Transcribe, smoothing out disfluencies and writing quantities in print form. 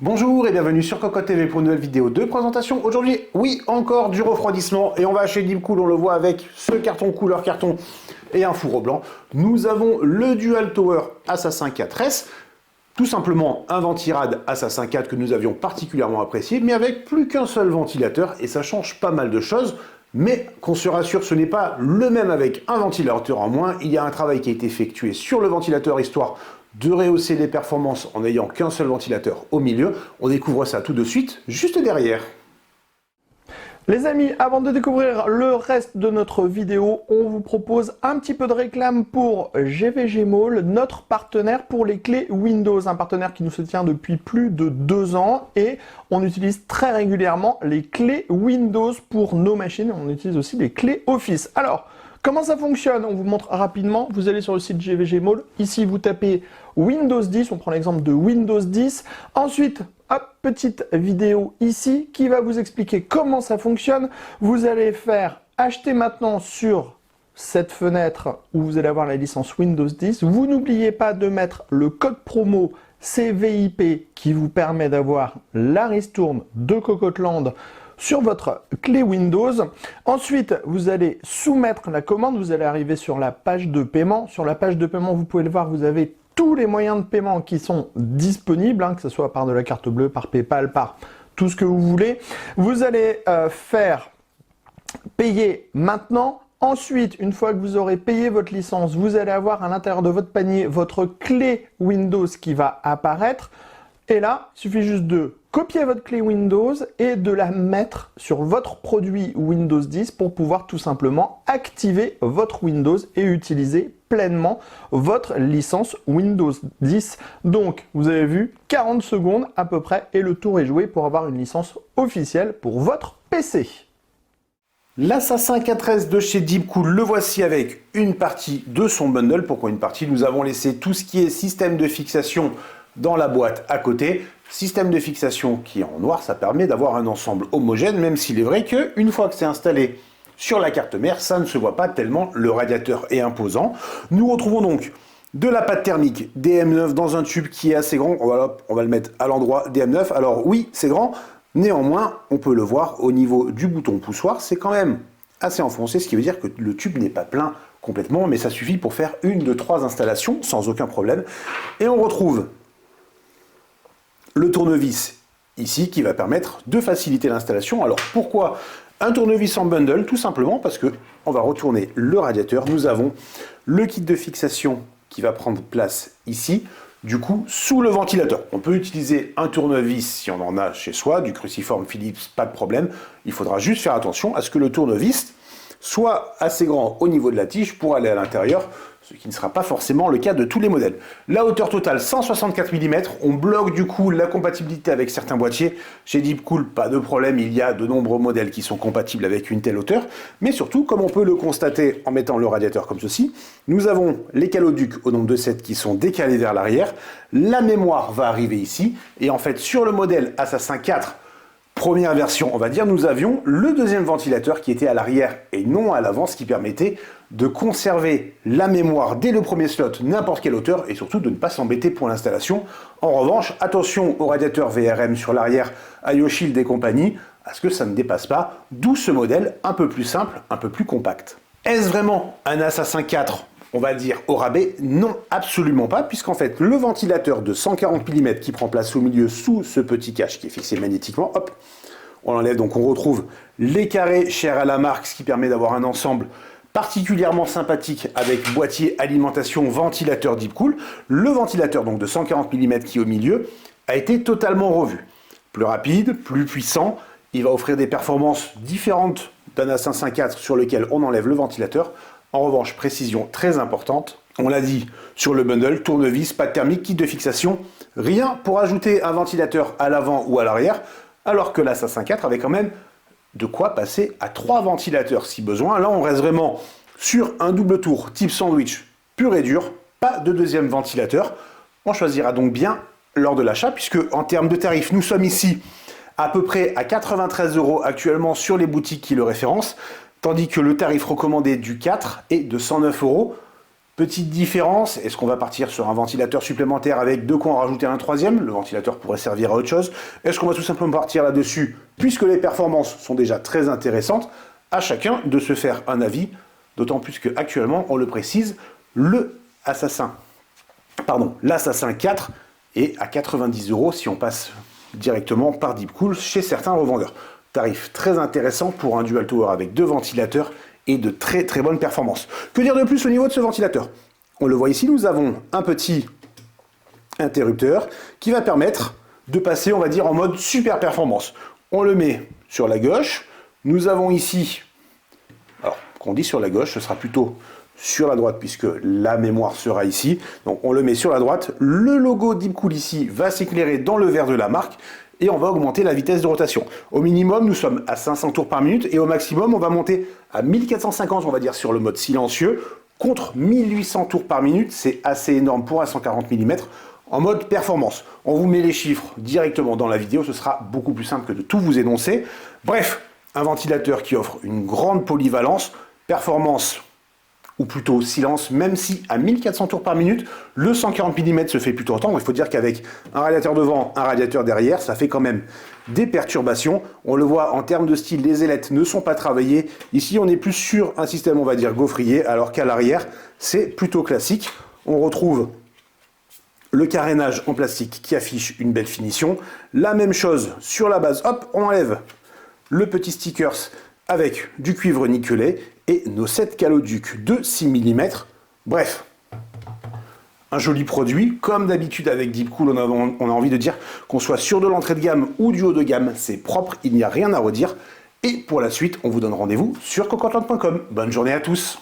Bonjour et bienvenue sur Cocotte TV pour une nouvelle vidéo de présentation. Aujourd'hui, oui, encore du refroidissement et on va chez Deepcool, on le voit avec ce carton couleur carton et un fourreau blanc. Nous avons le Dual Tower Assassin 4S, tout simplement un ventirad Assassin 4 que nous avions particulièrement apprécié, mais avec plus qu'un seul ventilateur et ça change pas mal de choses. Mais qu'on se rassure, ce n'est pas le même avec un ventilateur en moins. Il y a un travail qui a été effectué sur le ventilateur histoire de rehausser les performances en n'ayant qu'un seul ventilateur au milieu. On découvre ça tout de suite, juste derrière. Les amis, avant de découvrir le reste de notre vidéo, on vous propose un petit peu de réclame pour GVG Mall, notre partenaire pour les clés Windows, un partenaire qui nous soutient depuis plus de 2 ans et on utilise très régulièrement les clés Windows pour nos machines, on utilise aussi les clés Office. Alors, comment ça fonctionne? On vous montre rapidement. Vous allez sur le site GVG Mall. Ici, vous tapez Windows 10. On prend l'exemple de Windows 10. Ensuite, hop, petite vidéo ici qui va vous expliquer comment ça fonctionne. Vous allez faire acheter maintenant sur cette fenêtre où vous allez avoir la licence Windows 10. Vous n'oubliez pas de mettre le code promo CVIP qui vous permet d'avoir la ristourne de Cocoteland sur votre clé Windows. Ensuite, vous allez soumettre la commande. Vous allez arriver sur la page de paiement. Sur la page de paiement, vous pouvez le voir, vous avez tous les moyens de paiement qui sont disponibles, que ce soit par de la carte bleue, par PayPal, par tout ce que vous voulez. Vous allez faire payer maintenant. Ensuite, une fois que vous aurez payé votre licence, vous allez avoir à l'intérieur de votre panier votre clé Windows qui va apparaître. Et là, il suffit juste de copier votre clé Windows et de la mettre sur votre produit Windows 10 pour pouvoir tout simplement activer votre Windows et utiliser pleinement votre licence Windows 10. Donc, vous avez vu, 40 secondes à peu près et le tour est joué pour avoir une licence officielle pour votre PC. L'Assassin 4S de chez Deepcool, le voici avec une partie de son bundle. Pourquoi une partie? Nous avons laissé tout ce qui est système de fixation dans la boîte à côté. Système de fixation qui est en noir, ça permet d'avoir un ensemble homogène, même s'il est vrai qu'une fois que c'est installé sur la carte mère, ça ne se voit pas tellement, le radiateur est imposant. Nous retrouvons donc de la pâte thermique DM9 dans un tube qui est assez grand. On va le mettre à l'endroit DM9. Alors oui, c'est grand, néanmoins, on peut le voir au niveau du bouton poussoir, c'est quand même assez enfoncé, ce qui veut dire que le tube n'est pas plein complètement, mais ça suffit pour faire une de 3 installations sans aucun problème. Et on retrouve le tournevis ici qui va permettre de faciliter l'installation. Alors pourquoi un tournevis en bundle? Tout simplement parce que on va retourner le radiateur. Nous avons le kit de fixation qui va prendre place ici, du coup sous le ventilateur. On peut utiliser un tournevis si on en a chez soi, du cruciforme Philips, pas de problème. Il faudra juste faire attention à ce que le tournevis soit assez grand au niveau de la tige pour aller à l'intérieur, ce qui ne sera pas forcément le cas de tous les modèles. La hauteur totale 164 mm, on bloque du coup la compatibilité avec certains boîtiers. Chez Deepcool, pas de problème, il y a de nombreux modèles qui sont compatibles avec une telle hauteur, mais surtout, comme on peut le constater en mettant le radiateur comme ceci, nous avons les caloducs au nombre de 7 qui sont décalés vers l'arrière, la mémoire va arriver ici, et en fait sur le modèle Assassin 4, première version, on va dire, nous avions le deuxième ventilateur qui était à l'arrière et non à l'avant, ce qui permettait de conserver la mémoire dès le premier slot, n'importe quelle hauteur, et surtout de ne pas s'embêter pour l'installation. En revanche, attention au radiateur VRM sur l'arrière, IO-Shield et compagnie, à ce que ça ne dépasse pas, d'où ce modèle un peu plus simple, un peu plus compact. Est-ce vraiment un Assassin 4, on va dire, au rabais? Non, absolument pas, puisqu'en fait, le ventilateur de 140 mm qui prend place au milieu sous ce petit cache qui est fixé magnétiquement, hop, on l'enlève, donc on retrouve les carrés chers à la marque, ce qui permet d'avoir un ensemble particulièrement sympathique avec boîtier, alimentation, ventilateur Deepcool. Le ventilateur donc de 140 mm qui est au milieu a été totalement revu. Plus rapide, plus puissant, il va offrir des performances différentes d'un Assassin 4 sur lequel on enlève le ventilateur. En revanche, précision très importante, on l'a dit sur le bundle, tournevis, pâte thermique, kit de fixation, rien pour ajouter un ventilateur à l'avant ou à l'arrière, alors que l'Assassin 4 avait quand même de quoi passer à 3 ventilateurs si besoin. Là, on reste vraiment sur un double tour type sandwich pur et dur, pas de deuxième ventilateur. On choisira donc bien lors de l'achat, puisque en termes de tarifs, nous sommes ici à peu près à 93 € actuellement sur les boutiques qui le référencent, tandis que le tarif recommandé du 4 est de 109 € Petite différence, est-ce qu'on va partir sur un ventilateur supplémentaire avec de quoi en rajouter un troisième? Le ventilateur pourrait servir à autre chose. Est-ce qu'on va tout simplement partir là-dessus, puisque les performances sont déjà très intéressantes, à chacun de se faire un avis, d'autant plus qu'actuellement, on le précise, l'Assassin 4 est à 90 € si on passe directement par Deepcool chez certains revendeurs. Tarif très intéressant pour un dual tower avec 2 ventilateurs et de très très bonnes performances. Que dire de plus au niveau de ce ventilateur? On le voit ici, nous avons un petit interrupteur qui va permettre de passer, on va dire, en mode super performance. On le met sur la gauche. Nous avons ici, alors qu'on dit sur la gauche, ce sera plutôt sur la droite puisque la mémoire sera ici. Donc on le met sur la droite. Le logo Deepcool ici va s'éclairer dans le vert de la marque. Et on va augmenter la vitesse de rotation. Au minimum, nous sommes à 500 tours par minute et au maximum, on va monter à 1450, on va dire, sur le mode silencieux, contre 1800 tours par minute. C'est assez énorme pour un 140 mm en mode performance. On vous met les chiffres directement dans la vidéo, ce sera beaucoup plus simple que de tout vous énoncer. Bref, un ventilateur qui offre une grande polyvalence, performance ou plutôt silence, même si à 1400 tours par minute, le 140 mm se fait plutôt entendre. Il faut dire qu'avec un radiateur devant, un radiateur derrière, ça fait quand même des perturbations. On le voit en termes de style, les ailettes ne sont pas travaillées. Ici, on est plus sur un système, on va dire, gaufrier, alors qu'à l'arrière, c'est plutôt classique. On retrouve le carénage en plastique qui affiche une belle finition. La même chose sur la base, hop, on enlève le petit stickers avec du cuivre nickelé et nos 7 caloducs de 6 mm. Bref, un joli produit. Comme d'habitude avec Deepcool, on a envie de dire qu'on soit sur de l'entrée de gamme ou du haut de gamme, c'est propre, il n'y a rien à redire. Et pour la suite, on vous donne rendez-vous sur cocotlante.com. Bonne journée à tous.